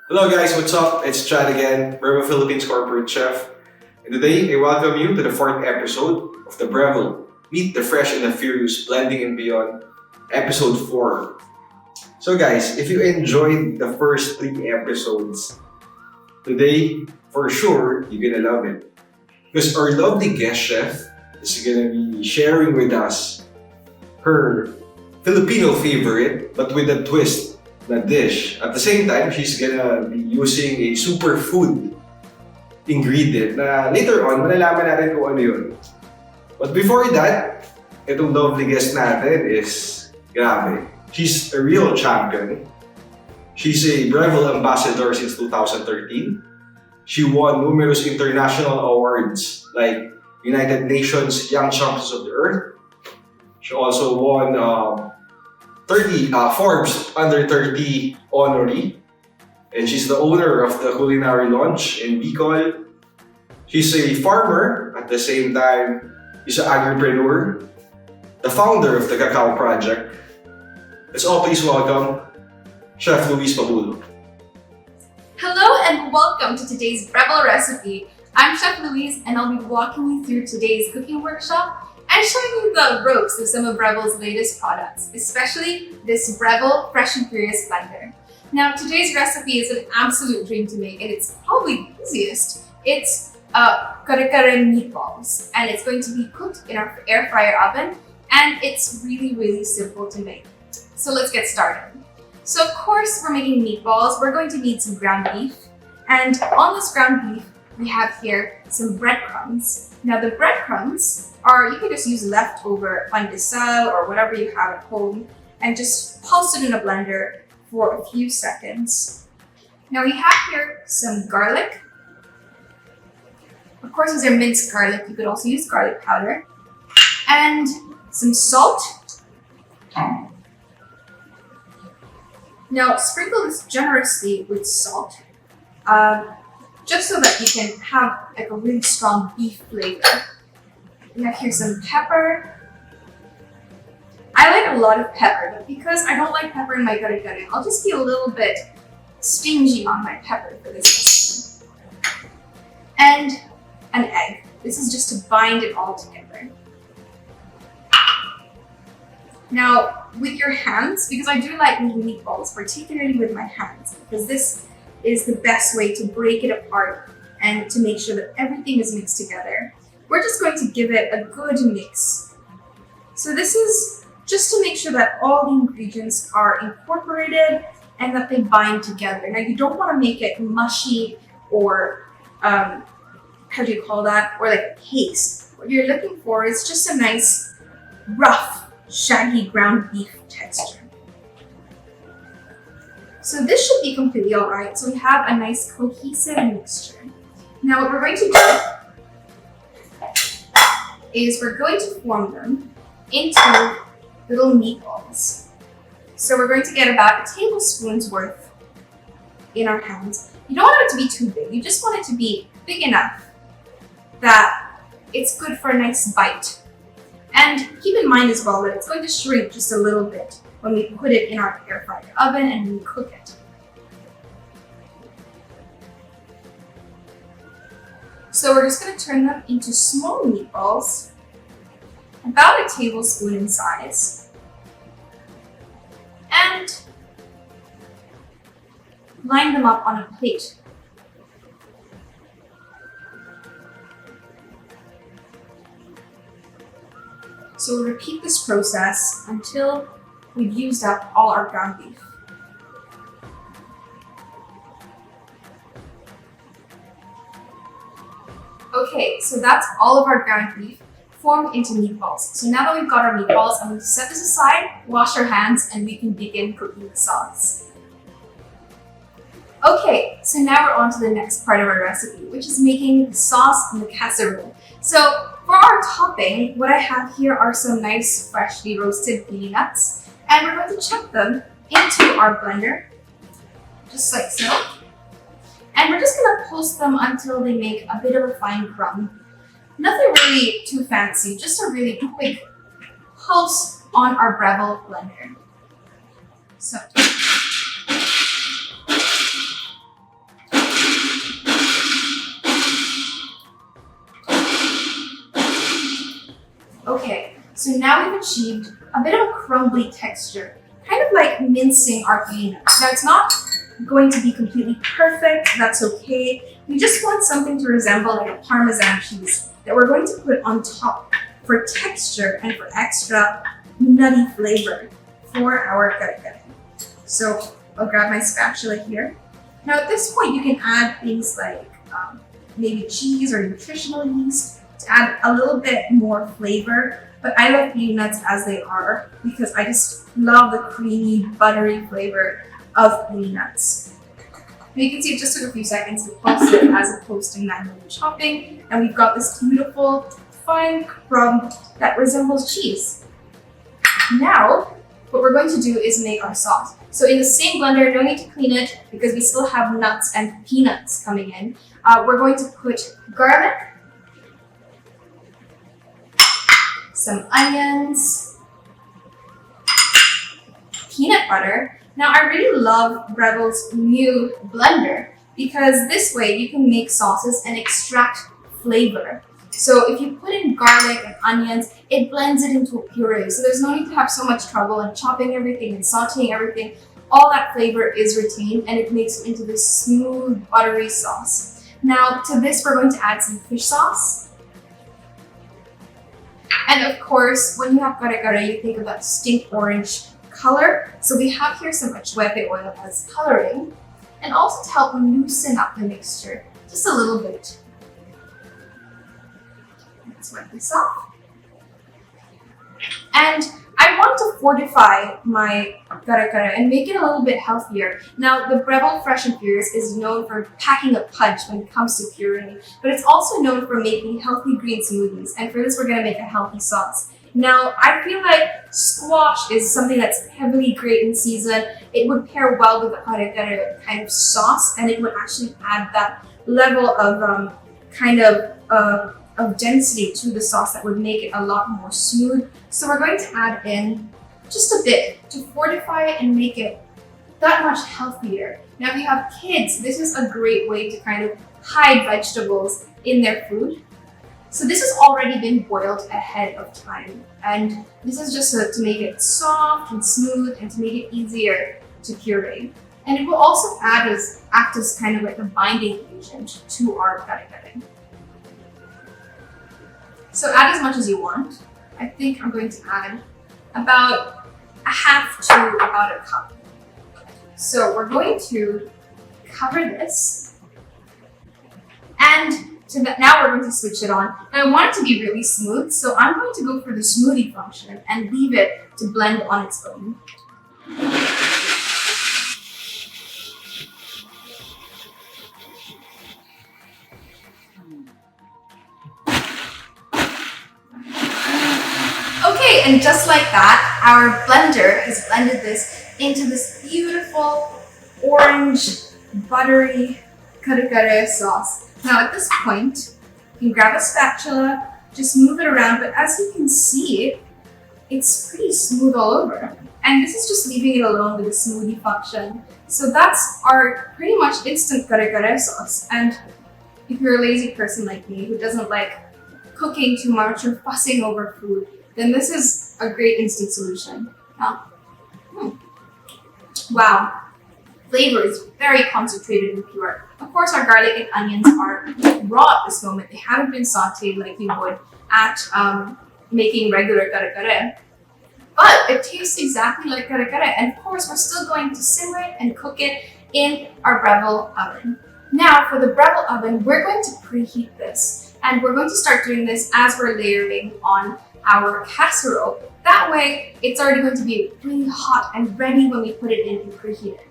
Hello guys, what's up? It's Chad again, Bravo Philippines Corporate Chef. And today, I welcome you to the fourth episode of the Bravo Meet the Fresh and the Furious Blending and Beyond, episode 4. So guys, if you enjoyed the first 3 episodes, today, for sure, you're gonna love it. Because our lovely guest chef is gonna be sharing with us her Filipino favorite, but with a twist na dish. At the same time, she's gonna be using a superfood ingredient na later on, malalaman natin kung ano yun. But before that, itong lovely guest natin is, grabe, she's a real champion. She's a Breville ambassador since 2013. She won numerous international awards like United Nations Young Champions of the Earth. She also won 30 Forbes Under 30 honoree. And she's the owner of the Culinary Launch in Bicol. She's a farmer at the same time. She's an agripreneur, the founder of the Cacao Project. Let's all please welcome Chef Louise Mabulo. Hello and welcome to today's Breville recipe. I'm Chef Louise and I'll be walking you through today's cooking workshop and showing you the ropes of some of Breville's latest products, especially this Breville Fresh and Furious blender. Now today's recipe is an absolute dream to make and it's probably the easiest. It's kare-kare meatballs and it's going to be cooked in our air fryer oven and it's really simple to make. So let's get started. So of course we're making meatballs. We're going to need some ground beef, and on this ground beef we have here some breadcrumbs. Now the breadcrumbs are, you can just use leftover pandesal or whatever you have at home and just pulse it in a blender for a few seconds. Now we have here some garlic. Of course, these are minced garlic. You could also use garlic powder. And some salt. Now sprinkle this generously with salt, just so that you can have like a really strong beef flavor. We have here some pepper. I like a lot of pepper, but because I don't like pepper in my kare-kare, I'll just be a little bit stingy on my pepper for this recipe. And an egg. This is just to bind it all together. Now, with your hands, because I do like making meatballs, particularly with my hands, because this is the best way to break it apart and to make sure that everything is mixed together. We're just going to give it a good mix. So this is just to make sure that all the ingredients are incorporated and that they bind together. Now you don't want to make it mushy or, how do you call that? Or like a paste. What you're looking for is just a nice, rough, shaggy ground beef texture. So this should be completely all right. So we have a nice cohesive mixture. Now what we're going to do is we're going to form them into little meatballs. So we're going to get about a tablespoon's worth in our hands. You don't want it to be too big. You just want it to be big enough that it's good for a nice bite. And keep in mind as well that it's going to shrink just a little bit when we put it in our air fryer oven and we cook it. So we're just going to turn them into small meatballs, about a tablespoon in size, and line them up on a plate. So we'll repeat this process until we've used up all our ground beef. Okay, so that's all of our ground beef formed into meatballs. So now that we've got our meatballs, I'm going to set this aside, wash our hands, and we can begin cooking the sauce. Okay, so now we're on to the next part of our recipe, which is making the sauce in the casserole. So for our topping, what I have here are some nice freshly roasted pili nuts, and we're going to chuck them into our blender, just like so. And we're just going to pulse them until they make a bit of a fine crumb. Nothing really too fancy, just a really quick pulse on our Breville blender. So So now we've achieved a bit of a crumbly texture, kind of like mincing our peanuts. Now it's not going to be completely perfect, that's okay. We just want something to resemble like a Parmesan cheese that we're going to put on top for texture and for extra nutty flavor for our kare-kare. So I'll grab my spatula here. Now at this point you can add things like maybe cheese or nutritional yeast to add a little bit more flavor. But I love peanuts as they are because I just love the creamy, buttery flavor of peanuts. And you can see it just took a few seconds to post it as opposed to manually chopping. And we've got this beautiful, fine crumb that resembles cheese. Now, what we're going to do is make our sauce. So in the same blender, no need to clean it because we still have nuts and peanuts coming in. We're going to put garlic, some onions, peanut butter. Now I really love Rebel's new blender because this way you can make sauces and extract flavor. So if you put in garlic and onions, it blends it into a puree. So there's no need to have so much trouble in chopping everything and sauteing everything. All that flavor is retained and it makes it into this smooth, buttery sauce. Now to this, we're going to add some fish sauce. And of course, when you have kare-kare, you think of that stink orange color. So we have here some achuete oil as coloring and also to help loosen up the mixture just a little bit. Let's wipe this off. And I want to fortify my kare-kare and make it a little bit healthier. Now, the Rebel Fresh and Furious is known for packing a punch when it comes to pureeing, but it's also known for making healthy green smoothies. And for this, we're going to make a healthy sauce. Now, I feel like squash is something that's heavily great in season. It would pair well with the kare-kare kind of sauce, and it would actually add that level of of density to the sauce that would make it a lot more smooth. So we're going to add in just a bit to fortify it and make it that much healthier. Now if you have kids, this is a great way to kind of hide vegetables in their food. So this has already been boiled ahead of time, and this is just to make it soft and smooth and to make it easier to puree. And it will also act as kind of like a binding agent to our kare-kare. So add as much as you want. I think I'm going to add about a half to about a cup. So we're going to cover this, and now we're going to switch it on. And I want it to be really smooth, so I'm going to go for the smoothie function and leave it to blend on its own. Okay, and just like that, our blender has blended this into this beautiful orange, buttery kare-kare sauce. Now at this point, you can grab a spatula, just move it around, but as you can see, it's pretty smooth all over. And this is just leaving it alone with the smoothie function. So that's our pretty much instant kare-kare sauce. And if you're a lazy person like me who doesn't like cooking too much or fussing over food, then this is a great instant solution. Wow, flavor is very concentrated and pure. Of course, our garlic and onions are raw at this moment. They haven't been sauteed like you would at making regular kare-kare. But it tastes exactly like kare-kare. And of course, we're still going to simmer it and cook it in our Breville oven. Now, for the Breville oven, we're going to preheat this. And we're going to start doing this as we're layering on our casserole. That way, it's already going to be really hot and ready when we put it in and preheat it.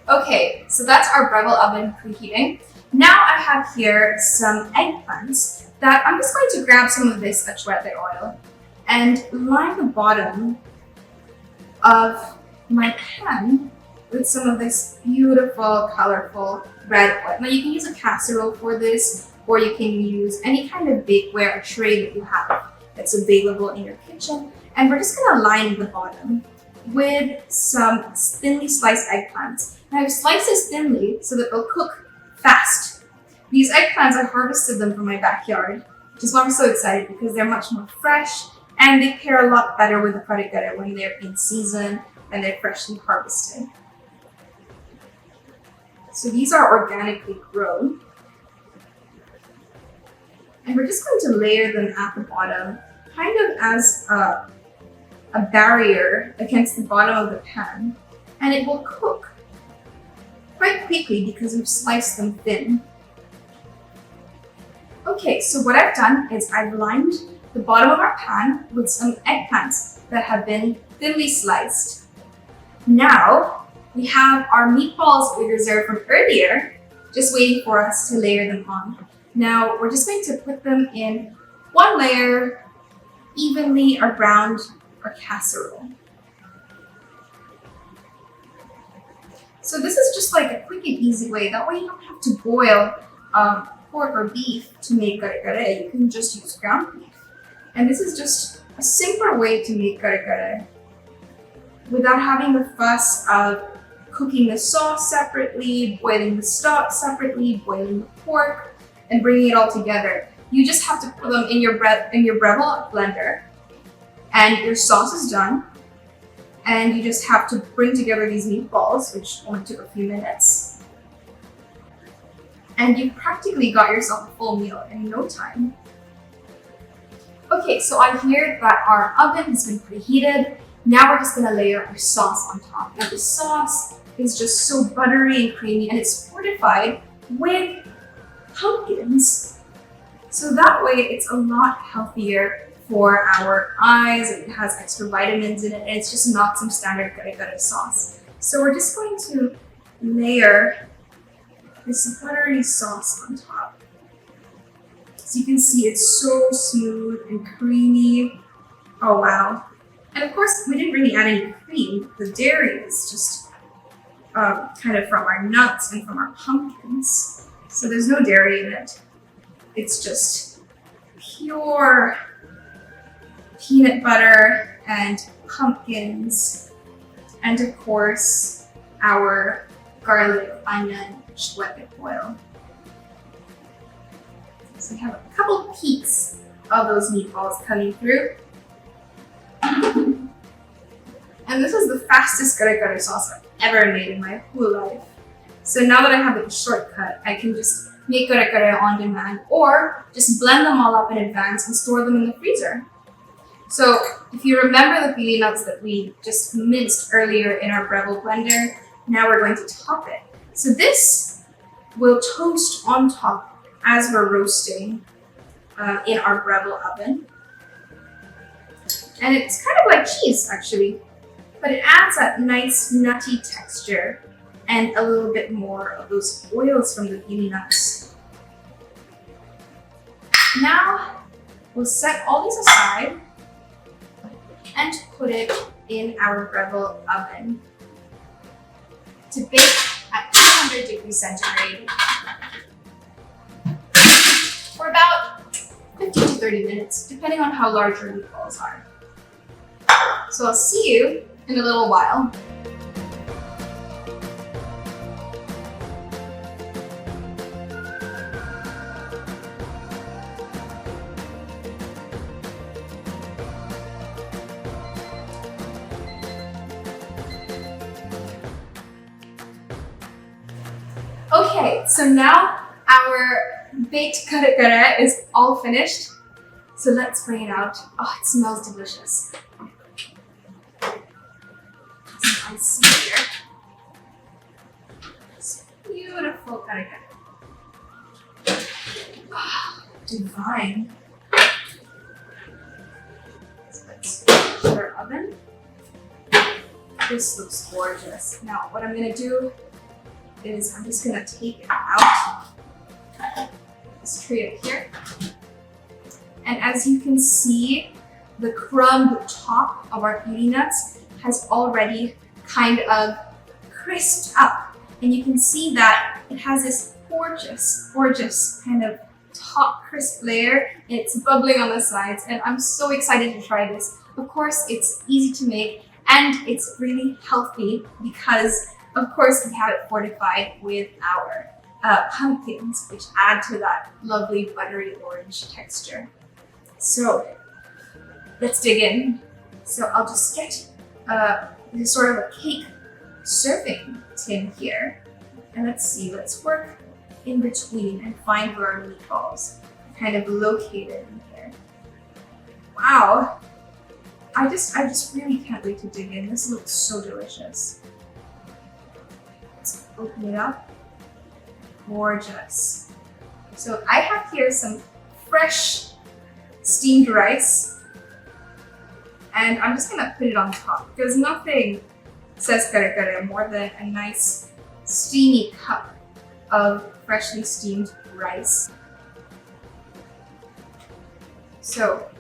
Okay, so that's our Breville oven preheating. Now I have here some eggplants that I'm just going to grab some of this achuete oil and line the bottom of my pan with some of this beautiful, colorful red oil. Now you can use a casserole for this, or you can use any kind of bakeware or tray that you have that's available in your kitchen. And we're just gonna line the bottom with some thinly sliced eggplants. Now I've sliced this thinly so that they'll cook fast. These eggplants, I harvested them from my backyard, which is why I'm so excited because they're much more fresh and they pair a lot better with the kare-kare when they're in season and they're freshly harvested. So these are organically grown. And we're just going to layer them at the bottom, kind of as a barrier against the bottom of the pan. And it will cook quite quickly because we've sliced them thin. Okay, so what I've done is I've lined the bottom of our pan with some eggplants that have been thinly sliced. Now, we have our meatballs we reserved from earlier, just waiting for us to layer them on. Now, we're just going to put them in one layer evenly around our casserole. So this is just like a quick and easy way. That way you don't have to boil pork or beef to make kare-kare. You can just use ground beef. And this is just a simpler way to make kare-kare without having the fuss of cooking the sauce separately, boiling the stock separately, boiling the pork, and bringing it all together. You just have to put them in your Breville blender, and your sauce is done. And you just have to bring together these meatballs, which only took a few minutes. And you practically got yourself a full meal in no time. Okay, so I hear that our oven has been preheated. Now we're just gonna layer our sauce on top. Now the sauce is just so buttery and creamy, and it's fortified with pumpkins. So that way it's a lot healthier for our eyes, and it has extra vitamins in it, and it's just not some standard kare-kare sauce. So we're just going to layer this buttery sauce on top. So you can see it's so smooth and creamy. Oh wow. And of course, we didn't really add any cream. The dairy is just kind of from our nuts and from our pumpkins. So there's no dairy in it. It's just pure peanut butter and pumpkins, and of course our garlic, onion, shwekit oil. So we have a couple peeks of those meatballs coming through. And this is the fastest kare-kare sauce I've ever made in my whole life. So now that I have a shortcut, I can just make kare-kare on demand or just blend them all up in advance and store them in the freezer. So if you remember the pili nuts that we just minced earlier in our Breville blender, now we're going to top it. So this will toast on top as we're roasting in our Breville oven. And it's kind of like cheese actually, but it adds that nice nutty texture and a little bit more of those oils from the pili nuts. Now we'll set all these aside and put it in our Breville oven to bake at 200 degrees centigrade for about 15 to 30 minutes, depending on how large your meatballs are. So I'll see you in a little while. Okay, so now our baked kare-kare is all finished. So let's bring it out. Oh, it smells delicious. Some ice here. It's beautiful kare-kare. Oh, divine. So let's put our oven. This looks gorgeous. Now, what I'm gonna do is I'm just gonna take it out, this tray up here. And as you can see, the crumbed top of our pili nuts has already kind of crisped up. And you can see that it has this gorgeous, gorgeous kind of top crisp layer. It's bubbling on the sides, and I'm so excited to try this. Of course, it's easy to make and it's really healthy because of course, we have it fortified with our pumpkins, which add to that lovely buttery orange texture. So let's dig in. So I'll just get this sort of a cake serving tin here. And let's work in between and find where our meatballs are kind of located in here. Wow. I just really can't wait to dig in. This looks so delicious. Let's open it up. Gorgeous. So I have here some fresh steamed rice, and I'm just gonna put it on top because nothing says kare-kare more than a nice steamy cup of freshly steamed rice. So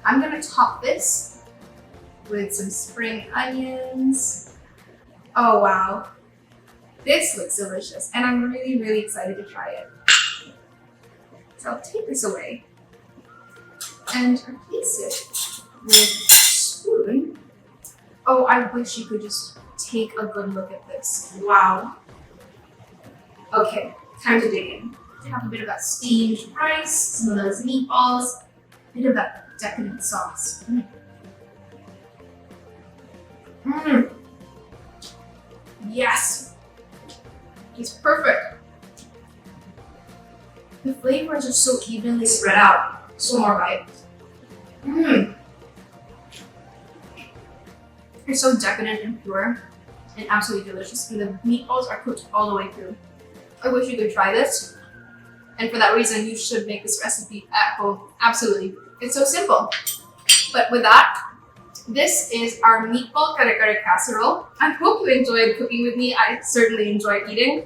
I'm gonna top this with some spring onions. Oh wow, this looks delicious and I'm really, really excited to try it. So I'll take this away and replace it with a spoon. Oh, I wish you could just take a good look at this. Wow. Okay, time to dig in. Have a bit of that steamed rice, some of those meatballs, a bit of that decadent sauce. Yes, it's perfect. The flavors are so evenly spread out. So more bite. It's so decadent and pure and absolutely delicious. And the meatballs are cooked all the way through. I wish you could try this. And for that reason, you should make this recipe at home. Absolutely. It's so simple. But with that, this is our meatball kare-kare casserole. I hope you enjoyed cooking with me. I certainly enjoyed eating.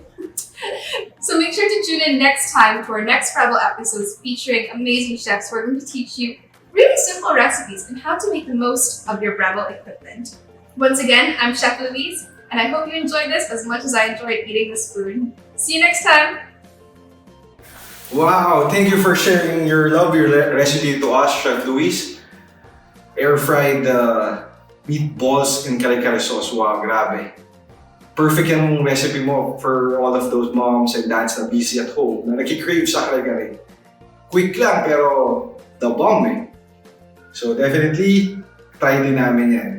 So make sure to tune in next time to our next travel episodes featuring amazing chefs who are going to teach you really simple recipes and how to make the most of your Breville equipment. Once again, I'm Chef Louise, and I hope you enjoyed this as much as I enjoyed eating this food. See you next time! Wow, thank you for sharing your recipe to us, Chef Louise. Air-fried meatballs in kare-kare sauce. Wow, grabe. Perfect yung recipe mo for all of those moms and dads na busy at home na nagki-crave sa kare-kare. Quick lang pero the bomb eh. So definitely, try din namin yan.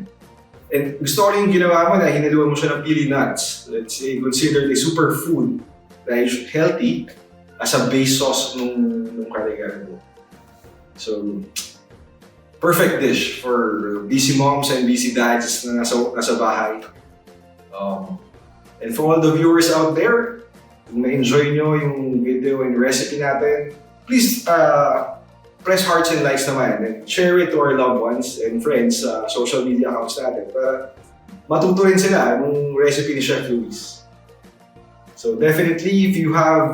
And gusto ko rin yung ginawa mo na hinaluan mo siya ng pili nuts. Let's say, considered a superfood that is healthy as a base sauce nung kare-kare mo. So, perfect dish for busy moms and busy dads na nasa bahay. And for all the viewers out there, kung na-enjoy nyo yung video and recipe natin, please press hearts and likes naman and share it to our loved ones and friends sa social media accounts natin para matuto rin sila ng recipe ni Chef Louise. So definitely, if you have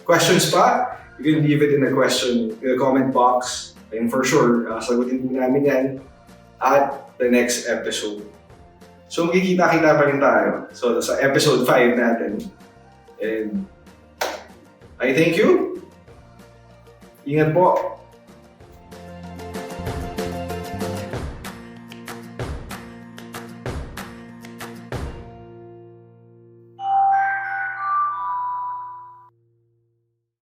questions pa, you can leave it in the comment box. And for sure, sagutin din namin yan at the next episode. So magkikita-kita pa rin tayo. So sa episode 5 natin. And I thank you. Ingat po.